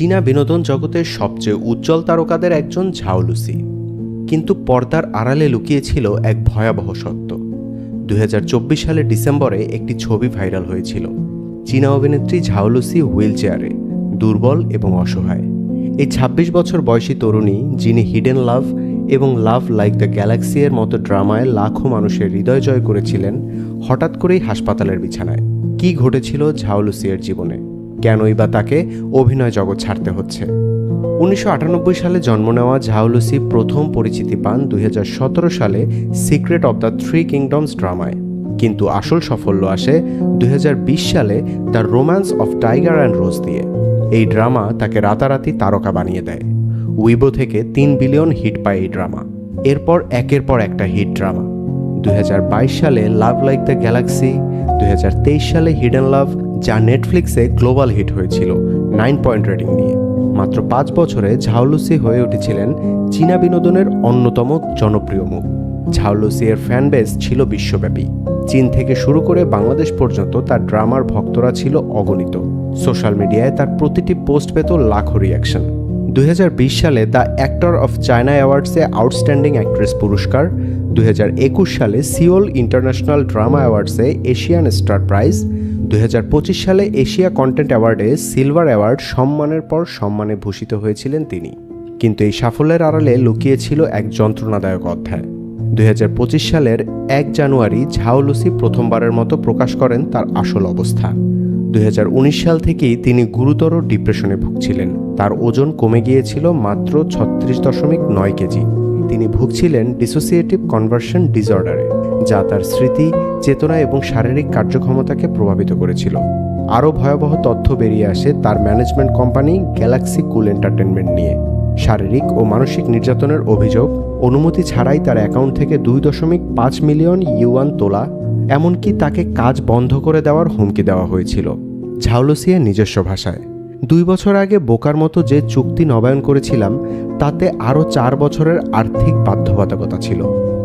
চীনা বিনোদন জগতের সবচেয়ে উজ্জ্বল তারকাদের একজন ঝাও লুসি। কিন্তু পর্দার আড়ালে লুকিয়েছিল এক ভয়াবহ সত্য। 2024 সালের ডিসেম্বরে একটি ছবি ভাইরাল হয়েছিল। চীনা অভিনেত্রী ঝাও লুসি হুইল চেয়ারে, দুর্বল এবং অসহায়। এই 26 বছর বয়সী তরুণী, যিনি হিডেন লাভ এবং লাভ লাইক দ্য গ্যালাক্সি এর মতো ড্রামায় লাখো মানুষের হৃদয় জয় করেছিলেন, হঠাৎ করেই হাসপাতালের বিছানায়। কি ঘটেছিল ঝাও লুসির জীবনে? কেনই বা তাকে অভিনয় জগৎ ছাড়তে হচ্ছে? 1998 সালে জন্ম নেওয়া ঝাও লুসি প্রথম পরিচিতি পান 2017 সালে Secret of the Three Kingdoms ড্রামায়। কিন্তু আসল সাফল্য আসে 2020 সালে the Romance of Tiger and Rose দিয়ে। এই ড্রামা তাকে রাতারাতি তারকা বানিয়ে দেয়। উইবো থেকে 3 বিলিয়ন হিট পায় এই ড্রামা। এরপর একের পর একটা হিট ড্রামা। 2022 সালে লাভ লাইক দ্য গ্যালাক্সি, 2023 সালে হিডেন লাভ, যা নেটফ্লিক্সে গ্লোবাল হিট হয়েছিল 9 পয়েন্ট রেটিং নিয়ে। মাত্র 5 বছরে ঝাও লুসি হয়ে উঠেছিলেন চীনা বিনোদনের অন্যতম জনপ্রিয় মুখ। ঝাও লুসি এর ফ্যান বেস ছিল বিশ্বব্যাপী। চীন থেকে শুরু করে বাংলাদেশ পর্যন্ত তার ড্রামার ভক্তরা ছিল অগণিত। সোশ্যাল মিডিয়ায় তার প্রতিটি পোস্ট পেত লাখো রিয়াকশন। 2020 সালে দ্য অ্যাক্টর অফ চায়না অ্যাওয়ার্ডসে আউটস্ট্যান্ডিং অ্যাক্ট্রেস পুরস্কার, 2021 সালে সিওল ইন্টারন্যাশনাল ড্রামা অ্যাওয়ার্ডসে এশিয়ান স্টার প্রাইজ, 2025 সালে এশিয়া কন্টেন্ট অ্যাওয়ার্ডে সিলভার অ্যাওয়ার্ড সম্মানের পর সম্মানে ভূষিত হয়েছিলেন তিনি। কিন্তু এই সাফল্যের আড়ালে লুকিয়েছিল এক যন্ত্রণাদায়ক অধ্যায়। 2025 সালের 1 জানুয়ারি ঝাও লুসি প্রথমবারের মতো প্রকাশ করেন তার আসল অবস্থা। 2019 সাল থেকেই তিনি গুরুতর ডিপ্রেশনে ভুগছিলেন। তার ওজন কমে গিয়েছিল মাত্র 36.9 কেজি। তিনি ভুগছিলেন ডিসোসিয়েটিভ কনভার্সন ডিসঅর্ডারে, যা তার স্মৃতি, চেতনা এবং শারীরিক কার্যক্ষমতাকে প্রভাবিত করেছিল। আরও ভয়াবহ তথ্য বেরিয়ে আসে তার ম্যানেজমেন্ট কোম্পানি গ্যালাক্সি কুল এন্টারটেনমেন্ট নিয়ে। শারীরিক ও মানসিক নির্যাতনের অভিযোগ, অনুমতি ছাড়াই তার অ্যাকাউন্ট থেকে 2.5 মিলিয়ন ইউয়ান তোলা, এমনকি তাকে কাজ বন্ধ করে দেওয়ার হুমকি দেওয়া হয়েছিল। ঝাও লুসির নিজস্ব ভাষায়, 2 বছর আগে বোকার মতো যে চুক্তি নবায়ন করেছিলাম, তাতে আরও 4 বছরের আর্থিক বাধ্যবাধকতা ছিল।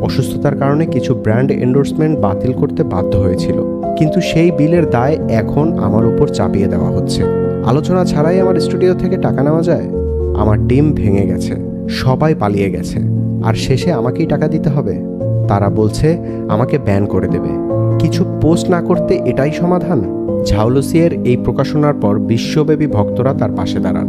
অসুস্থতার কারণে কিছু ব্র্যান্ড এন্ডোর্সমেন্ট বাতিল করতে বাধ্য হয়েছিল, কিন্তু সেই বিলের দায় এখন আমার উপর চাপিয়ে দেওয়া হচ্ছে। আলোচনা ছাড়াই আমার স্টুডিও থেকে টাকা নেওয়া যায়? আমার টিম ভেঙে গেছে, সবাই পালিয়ে গেছে, আর শেষে আমাকেই টাকা দিতে হবে। তারা বলছে আমাকে ব্যান করে দেবে। কিছু পোস্ট না করতে এটাই সমাধান? ঝাও লুসির এই প্রকাশনার পর বিশ্বব্যাপী ভক্তরা তার পাশে দাঁড়ান।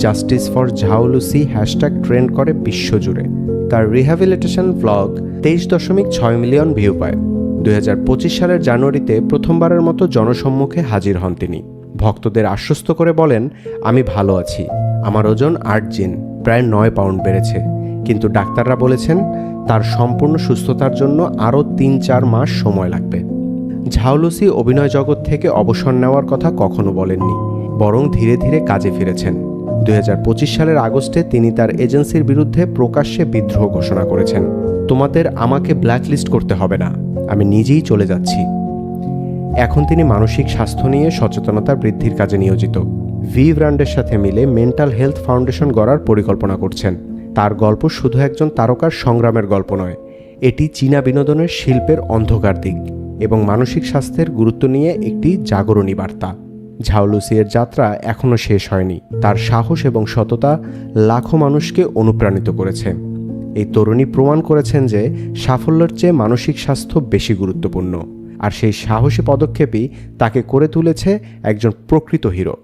Justice for Zhao Lucy hashtag trend করে বিশ্বজুড়ে। তার রিহ্যাবিলিটেশন ব্লগ 23.6 মিলিয়ন ভিউ পায়। 2025 সালের জানুয়ারিতে প্রথমবারের মতো জনসম্মুখে হাজির হন তিনি। ভক্তদের আশ্বস্ত করে বলেন, আমি ভালো আছি, আমার ওজন 8 জিন, প্রায় 9 পাউন্ড বেড়েছে। কিন্তু ডাক্তাররা বলেছেন তার সম্পূর্ণ সুস্থতার জন্য আরও 3-4 মাস সময় লাগবে। ঝাও লুসি অভিনয় জগৎ থেকে অবসর নেওয়ার কথা কখনো বলেননি, বরং ধীরে ধীরে কাজে ফিরেছেন। 2025 সালের আগস্টে তিনি তার এজেন্সির বিরুদ্ধে প্রকাশ্যে বিদ্রোহ ঘোষণা করেছেন। তোমাদের আমাকে ব্ল্যাকলিস্ট করতে হবে না, আমি নিজেই চলে যাচ্ছি। এখন তিনি মানসিক স্বাস্থ্য নিয়ে সচেতনতা বৃদ্ধির কাজে নিয়োজিত। ভি ব্র্যান্ডের সাথে মিলে মেন্টাল হেলথ ফাউন্ডেশন গড়ার পরিকল্পনা করছেন। তার গল্প শুধু একজন তারকার সংগ্রামের গল্প নয়, এটি চীনা বিনোদনের শিল্পের অন্ধকার দিক এবং মানসিক স্বাস্থ্যের গুরুত্ব নিয়ে একটি জাগরণী বার্তা। ঝাও লুসির যাত্রা এখনও শেষ হয়নি। তার সাহস এবং সততা লাখো মানুষকে অনুপ্রাণিত করেছে। এই তরুণী প্রমাণ করেছেন যে সাফল্যের চেয়ে মানসিক স্বাস্থ্য বেশি গুরুত্বপূর্ণ, আর সেই সাহসী পদক্ষেপই তাকে করে তুলেছে একজন প্রকৃত হিরো।